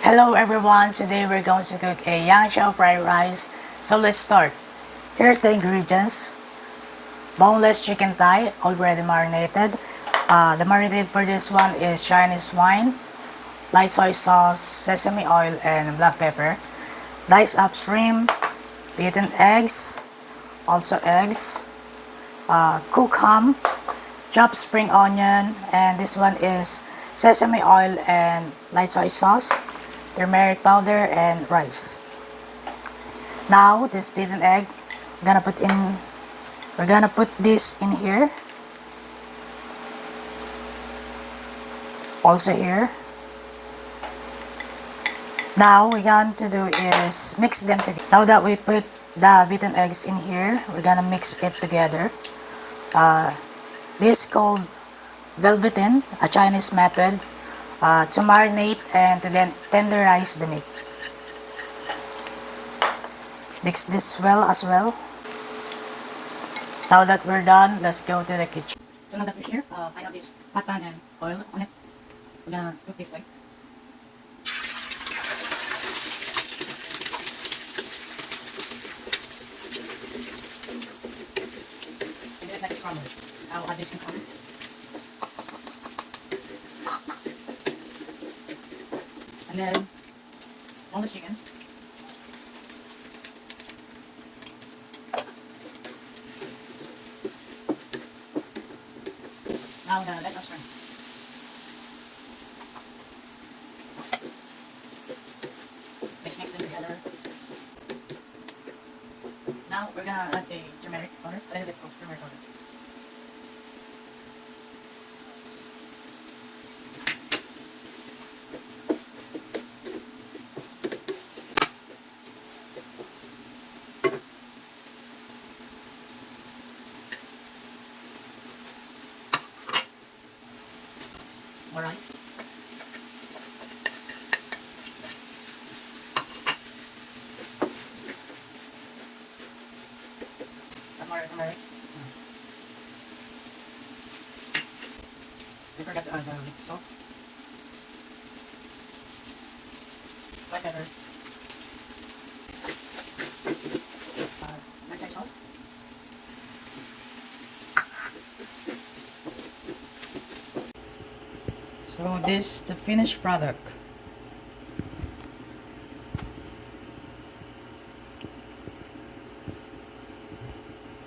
Hello everyone, today we're going to cook a Yang Chow fried rice. So let's start. Here's the ingredients. Boneless chicken thigh, already marinated. The marinade for this one is Chinese wine, light soy sauce, sesame oil, and black pepper. Diced up shrimp, beaten eggs, also eggs, cooked ham, chopped spring onion, and this one is sesame oil and light soy sauce, turmeric powder, and rice. Now this beaten egg, we're gonna put this in here, also here. Now we're going to do is mix them together. Now that we put the beaten eggs in here, we're gonna mix it together. This is called velveteen, a Chinese method to marinate and to then tenderize the meat. Mix this well as well. Now that we're done, let's go to the kitchen. So now that we're here, I have this hot pan and oil on it. We're gonna cook this egg. And then like scramble. I'll add this cucumber. And then boneless chicken. Now the legs of shrimp. Let's mix them together. Now we're gonna add the turmeric powder, a little bit of turmeric powder. More rice. And more turmeric. We forgot to add salt. Black pepper. Red soy sauce. So this is the finished product.